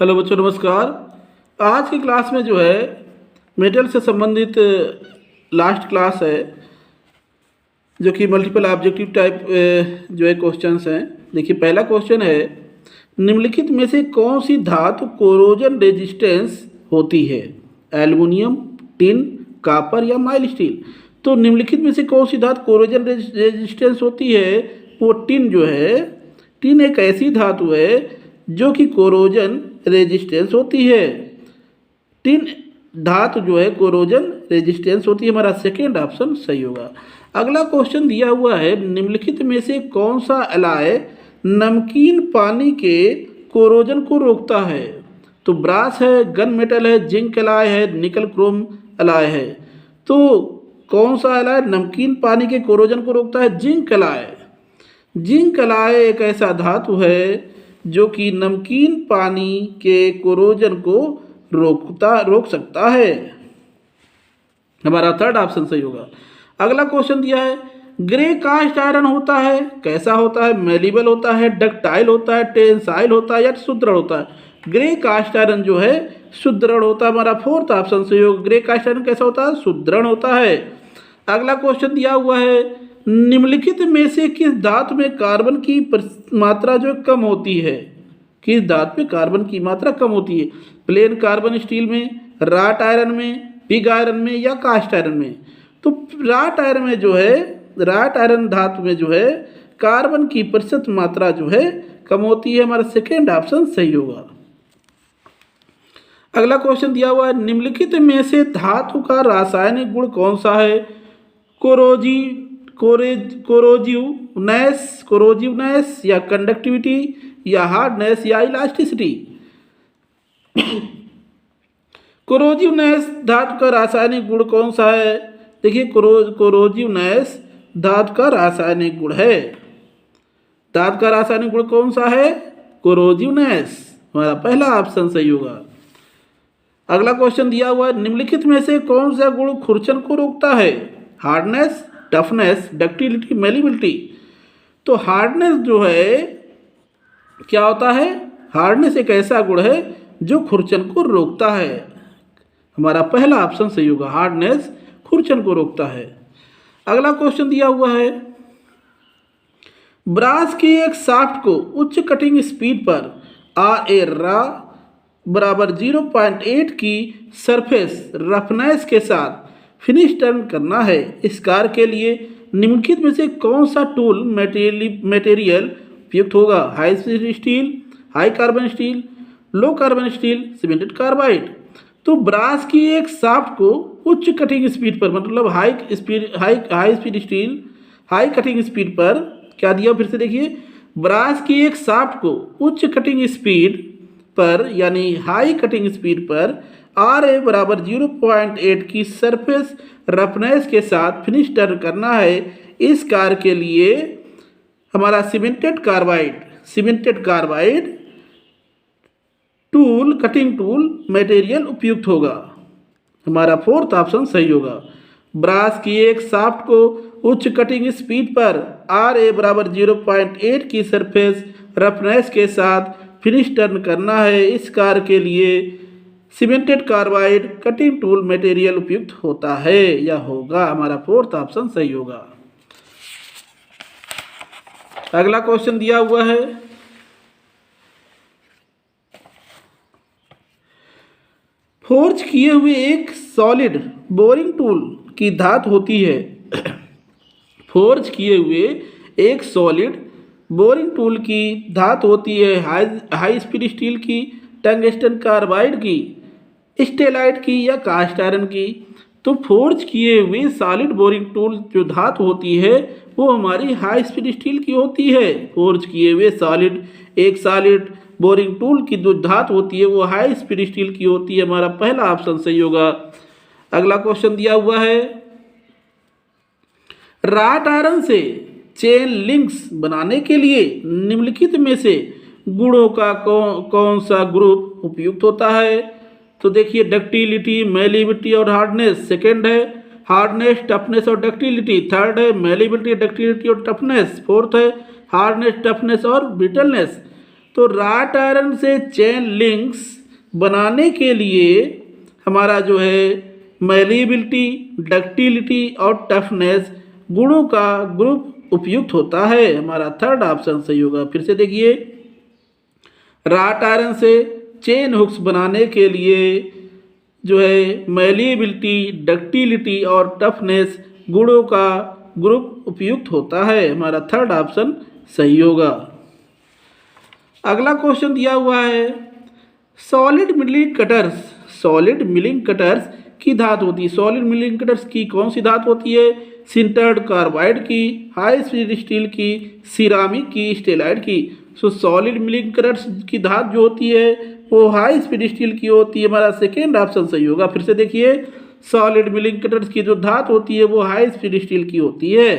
Hello बच्चों, नमस्कार। आज की क्लास में जो है मेटल से संबंधित लास्ट क्लास है, जो कि मल्टीपल ऑब्जेक्टिव टाइप जो है क्वेश्चंस हैं। देखिए, पहला क्वेश्चन है, निम्नलिखित में से कौन सी धातु कोरोजन रेजिस्टेंस होती है? एल्युमिनियम, टिन, कॉपर या माइल स्टील। तो निम्नलिखित में से कौन सी धातु कोरोजन रेजिस्टेंस होती है? वो टिन जो है, टिन एक ऐसी धातु है जो कि कोरोजन रेजिस्टेंस होती है। टिन धातु जो है कोरोजन रेजिस्टेंस होती है। हमारा सेकेंड ऑप्शन सही होगा। अगला क्वेश्चन दिया हुआ है, निम्नलिखित में से कौन सा एलॉय नमकीन पानी के कोरोजन को रोकता है? तो ब्रास है, गन मेटल है, जिंक एलॉय है, निकल क्रोम एलॉय है। तो कौन सा एलॉय नमकीन पानी के कोरोजन को रोकता है? Zinc alloy. जिंक एलॉय एक ऐसा धातु है जो कि नमकीन पानी के कोरोजन को रोक सकता है। हमारा थर्ड ऑप्शन सही होगा। अगला क्वेश्चन दिया है, ग्रे कास्ट आयरन होता है, कैसा होता है? मेलिबल होता है, डक्टाइल होता है, टेंसाइल होता है या सुदृढ़ होता है? ग्रे कास्ट आयरन जो है सुदृढ़ होता है। हमारा फोर्थ ऑप्शन सही होगा। ग्रे कास्ट आयरन कैसा होता है? सुदृढ़ होता है। अगला क्वेश्चन दिया हुआ है, निम्नलिखित में से किस धातु में कार्बन की मात्रा जो कम होती है? किस धातु में कार्बन की मात्रा कम होती है? प्लेन कार्बन स्टील में, राट आयरन में, पिग आयरन में या कास्ट आयरन में? तो राट आयरन में जो है, राट आयरन धातु में जो है कार्बन की प्रतिशत मात्रा जो है कम होती है। हमारा सेकेंड ऑप्शन सही होगा। अगला क्वेश्चन दिया हुआ है, निम्नलिखित में से धातु का रासायनिक गुण कौन सा है? कोरोजिवनेस या कंडक्टिविटी या हार्डनेस या इलास्टिसिटी? कोरोजिवनेस धातु का रासायनिक गुण कौन सा है? देखिए, कोरोजिवनेस धातु का रासायनिक गुण है। धातु का रासायनिक गुण कौन सा है? कोरोजिवनेस। हमारा पहला ऑप्शन सही होगा। अगला क्वेश्चन दिया हुआ है, निम्नलिखित में से कौन सा गुण खुरचन को रोकता है? Hardness, toughness, ductility, malleability. तो हार्डनेस जो है क्या होता है? हार्डनेस एक ऐसा गुण है जो खुरचन को रोकता है। हमारा पहला ऑप्शन सही होगा। हार्डनेस खुरचन को रोकता है। अगला क्वेश्चन दिया हुआ है, ब्रास के एक शाफ्ट को उच्च कटिंग स्पीड पर RA बराबर 0.8 की सरफेस रफनेस के साथ फिनिश टर्न करना है। इस कार्य के लिए निम्नलिखित में से कौन सा टूल मटेरियल उपयुक्त होगा? High speed steel, high carbon steel, low carbon steel, cemented carbide. तो ब्रास की एक शाफ्ट को उच्च कटिंग स्पीड पर, मतलब high speed steel, high cutting speed पर क्या दिया? फिर से देखिए, ब्रास की एक शाफ्ट को उच्च कटिंग स्पीड पर यानी हाई कटिंग स्पीड पर RA बराबर 0.8 की सरफेस रफनेस के साथ फिनिश टर्न करना है। इस कार्य के लिए हमारा cemented carbide tool, cutting tool material उपयुक्त होगा। हमारा फोर्थ ऑप्शन सही होगा। ब्रास की एक शाफ्ट को उच्च कटिंग स्पीड पर RA बराबर 0.8 की सरफेस रफनेस के साथ फिनिश टर्न करना है। इस कार्य के लिए cemented carbide cutting tool material उपयुक्त होता है या होगा। हमारा फोर्थ ऑप्शन सही होगा। अगला क्वेश्चन दिया हुआ है, फोर्ज किए हुए एक सॉलिड बोरिंग टूल की धातु होती है। फोर्ज किए हुए एक सॉलिड बोरिंग टूल की धातु होती है हाई स्पीड स्टील की, टंगस्टन कार्बाइड की, स्टेलाइट की या कास्ट आयरन की? तो फोर्ज किए हुए सॉलिड बोरिंग टूल जो धातु होती है वो हमारी हाई स्पीड स्टील की होती है। फोर्ज किए हुए सॉलिड बोरिंग टूल की जो धातु होती है वो हाई स्पीड स्टील की होती है। हमारा पहला ऑप्शन सही होगा। अगला क्वेश्चन दिया हुआ है, राट आयरन से चेन लिंक्स बनाने के लिए निम्नलिखित में से गुणों का कौन सा ग्रुप उपयुक्त होता है? तो देखिए, डक्टिलिटी, मेलिबिलिटी और हार्डनेस। सेकेंड है हार्डनेस, टफनेस और डक्टिलिटी। थर्ड है मेलिबिलिटी, डक्टिलिटी और टफनेस। फोर्थ है हार्डनेस, टफनेस और ब्रिटलनेस। तो राट आयरन से चेन लिंक्स बनाने के लिए हमारा जो है मैलिएबिलिटी, डक्टिलिटी और टफनेस गुणों का ग्रुप उपयुक्त होता है। हमारा थर्ड ऑप्शन सही होगा। फिर से देखिए, राट आयरन से चेन हुक्स बनाने के लिए जो है मैलिएबिलिटी, डक्टिलिटी और टफनेस गुणों का ग्रुप उपयुक्त होता है। हमारा थर्ड ऑप्शन सही होगा। अगला क्वेश्चन दिया हुआ है, सॉलिड मिलिंग कटर्स की धातु होती है। सॉलिड मिलिंग कटर्स की कौन सी धातु होती है? सिंटर्ड कार्बाइड की, हाई स्पीड स्टील की, सिरामिक की, स्टेलाइट की। सो सॉलिड मिलिंग कटर्स की धातु जो होती है वो हाई स्पीड स्टील की होती है। हमारा सेकेंड ऑप्शन सही होगा। फिर से देखिए, सॉलिड मिलिंग कटर्स की जो धातु होती है वो हाई स्पीड स्टील की होती है।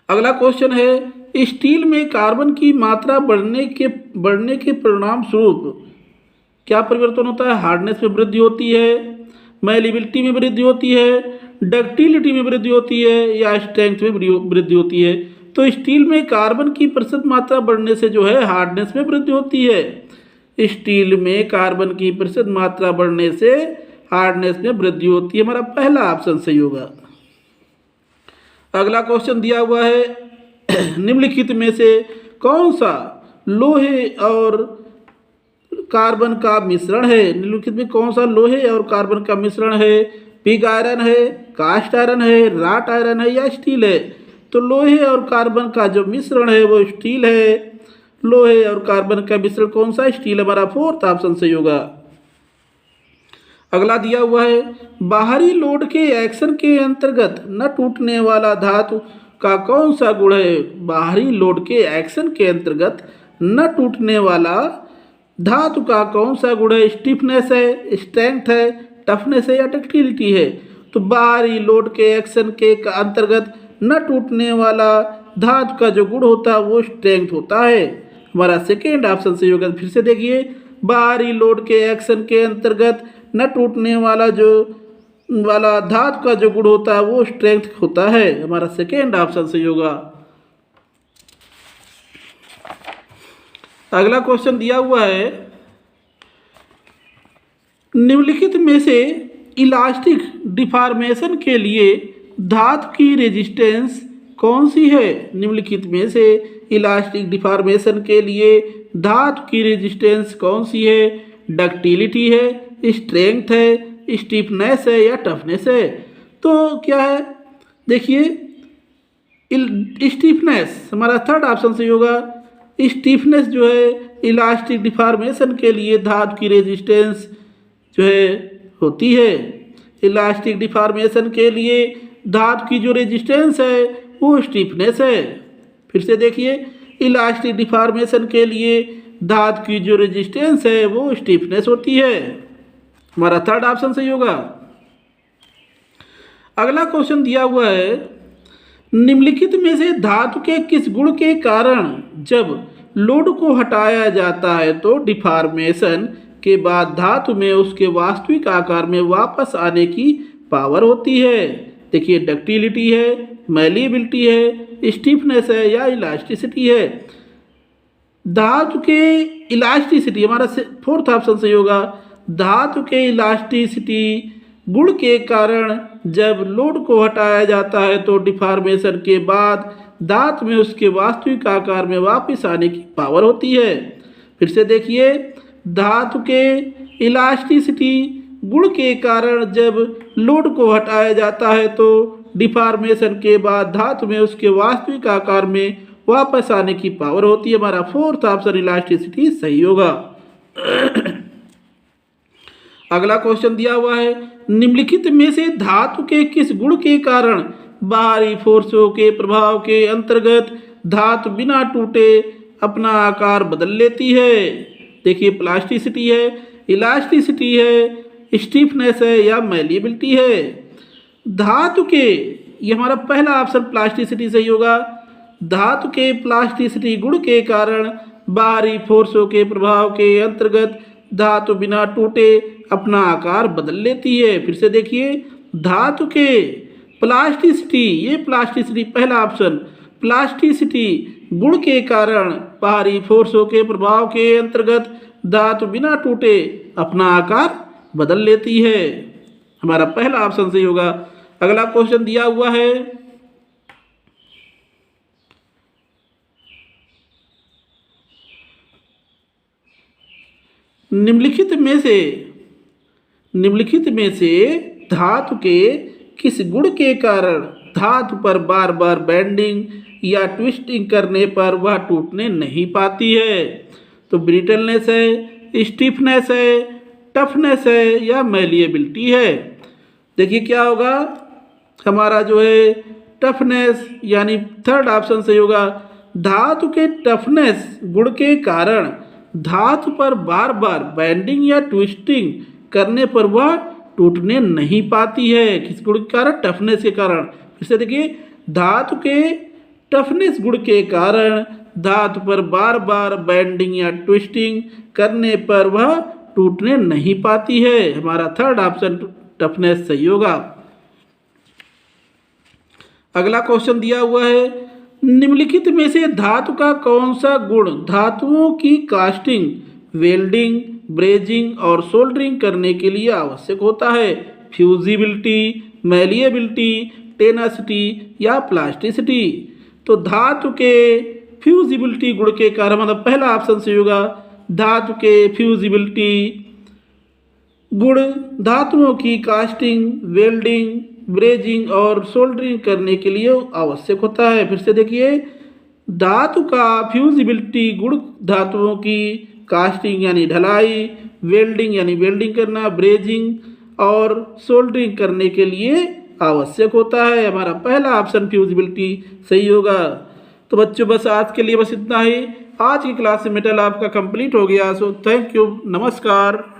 अगला क्वेश्चन है, स्टील में कार्बन की मात्रा बढ़ने के परिणाम स्वरूप क्या परिवर्तन होता है? हार्डनेस में वृद्धि होती है, मैलिएबिलिटी में वृद्धि होती है, डक्टिलिटी में वृद्धि होती है या स्ट्रेंथ में वृद्धि होती है। तो स्टील में कार्बन की प्रतिशत मात्रा बढ़ने से जो है हार्डनेस में वृद्धि होती है। स्टील में कार्बन की प्रतिशत मात्रा बढ़ने से हार्डनेस में वृद्धि होती है। हमारा पहला ऑप्शन सही होगा। अगला क्वेश्चन दिया हुआ है, निम्नलिखित में से कौन सा लोहे और कार्बन का मिश्रण है? निम्नलिखित में कौन सा लोहे और कार्बन का मिश्रण है? पिग आयरन है, कास्ट आयरन है, राट आयरन है या स्टील है? तो लोहे और कार्बन का जो मिश्रण है वो स्टील है। लोहे और कार्बन का मिश्रण कौन सा? स्टील। हमारा फोर्थ ऑप्शन सही होगा। अगला दिया हुआ है, बाहरी लोड के एक्शन के अंतर्गत न टूटने वाला धातु का कौन सा गुण है? बाहरी लोड के एक्शन के अंतर्गत न टूटने वाला धातु का कौन सा गुण है? स्टिफनेस है, स्ट्रेंथ है, टफनेस है या डक्टिलिटी है? तो बाहरी लोड के एक्शन के अंतर्गत न टूटने वाला धातु का जो गुण होता है वो स्ट्रेंथ होता है। हमारा सेकेंड ऑप्शन सही होगा। फिर से देखिए, बाहरी लोड के एक्शन के अंतर्गत न टूटने वाला धातु का जो गुण होता है वो स्ट्रेंथ होता है। हमारा सेकेंड ऑप्शन सही होगा। अगला क्वेश्चन दिया हुआ है, निम्नलिखित में से इलास्टिक डिफॉर्मेशन के लिए धातु की रेजिस्टेंस कौन सी है? निम्नलिखित में से इलास्टिक डिफॉर्मेशन के लिए धातु की रेजिस्टेंस कौन सी है? डक्टिलिटी है, स्ट्रेंथ है, स्टिफनेस है या टफनेस है? तो क्या है? देखिए, स्टिफनेस हमारा थर्ड ऑप्शन सही होगा। स्टिफनेस जो है इलास्टिक डिफॉर्मेशन के लिए धातु की रेजिस्टेंस जो है होती है। इलास्टिक डिफॉर्मेशन के लिए धातु की जो रेजिस्टेंस है वो स्टिफनेस है। फिर से देखिए, इलास्टिक डिफॉर्मेशन के लिए धातु की जो रेजिस्टेंस है वो स्टिफनेस होती है। हमारा थर्ड ऑप्शन सही होगा। अगला क्वेश्चन दिया हुआ है, निम्नलिखित में से धातु के किस गुण के कारण जब लोड को हटाया जाता है तो डिफॉर्मेशन के बाद धातु में उसके वास्तविक आकार में वापस आने की पावर होती है? देखिए, डक्टिलिटी है, मैलिएबिलिटी है, स्टिफनेस है या इलास्टिसिटी है? धातु के इलास्टिसिटी हमारा फोर्थ ऑप्शन सही होगा। धातु के इलास्टिसिटी गुण के कारण जब लोड को हटाया जाता है तो डिफॉर्मेशन के बाद धातु में उसके वास्तविक आकार में वापस आने की पावर होती है। फिर से देखिए, धातु के इलास्टिसिटी गुण के कारण जब लोड को हटाया जाता है तो डिफॉर्मेशन के बाद धातु में उसके वास्तविक आकार में वापस आने की पावर होती है। हमारा फोर्थ ऑप्शन इलास्टिसिटी सही होगा। अगला क्वेश्चन दिया हुआ है, निम्नलिखित में से धातु के किस गुण के कारण बाहरी फोर्सों के प्रभाव के अंतर्गत धातु बिना टूटे अपना आकार बदल लेती है? देखिए, प्लास्टिसिटी है, इलास्टिसिटी है, स्टिफनेस है या मैलिएबिलिटी है? धातु के, ये हमारा पहला ऑप्शन प्लास्टिसिटी सही होगा। धातु के प्लास्टिसिटी गुण के कारण बाहरी फोर्सों के प्रभाव के अंतर्गत धातु बिना टूटे अपना आकार बदल लेती है। फिर से देखिए, धातु के प्लास्टिसिटी, ये प्लास्टिसिटी पहला ऑप्शन, प्लास्टिसिटी गुण के कारण बाहरी फोर्सों के प्रभाव के अंतर्गत धातु बिना टूटे अपना आकार बदल लेती है। हमारा पहला ऑप्शन सही होगा। अगला क्वेश्चन दिया हुआ है, निम्नलिखित में से धातु के किस गुण के कारण धातु पर बार बार बेंडिंग या ट्विस्टिंग करने पर वह टूटने नहीं पाती है। तो ब्रिटलनेस है, स्टिफनेस है, टफनेस है या मैलिएबिलिटी है। देखिए क्या होगा, हमारा जो है टफनेस यानी थर्ड ऑप्शन सही होगा। धातु के टफनेस गुण के कारण धातु पर बार बार बेंडिंग या ट्विस्टिंग करने पर वह टूटने नहीं पाती है। किस गुण के कारण? टफनेस के कारण। फिर से देखिए, धातु के टफनेस गुण के कारण धातु पर बार बार बेंडिंग या ट्विस्टिंग करने पर वह टूटने नहीं पाती है। हमारा थर्ड ऑप्शन टफनेस सही होगा। अगला क्वेश्चन दिया हुआ है, निम्नलिखित में से धातु का कौन सा गुण धातुओं की कास्टिंग, वेल्डिंग, ब्रेजिंग और सोल्डरिंग करने के लिए आवश्यक होता है? फ्यूजिबिलिटी, मैलिएबिलिटी, टेनासिटी या प्लास्टिसिटी। तो धातु के फ्यूजिबिलिटी गुण के कारण, मतलब पहला ऑप्शन सही होगा। धातु के फ्यूजिबिलिटी गुण धातुओं की कास्टिंग, वेल्डिंग, ब्रेजिंग और सोल्डरिंग करने के लिए आवश्यक होता है। फिर से देखिए, धातु का फ्यूजिबिलिटी गुण धातुओं की कास्टिंग यानी ढलाई, वेल्डिंग यानी वेल्डिंग करना, ब्रेजिंग और सोल्डरिंग करने के लिए आवश्यक होता है। हमारा पहला ऑप्शन फ्यूजिबिलिटी सही होगा। तो बच्चों बस आज के लिए बस इतना ही। आज की क्लास में मेटल आपका कंप्लीट हो गया। सो थैंक यू, नमस्कार।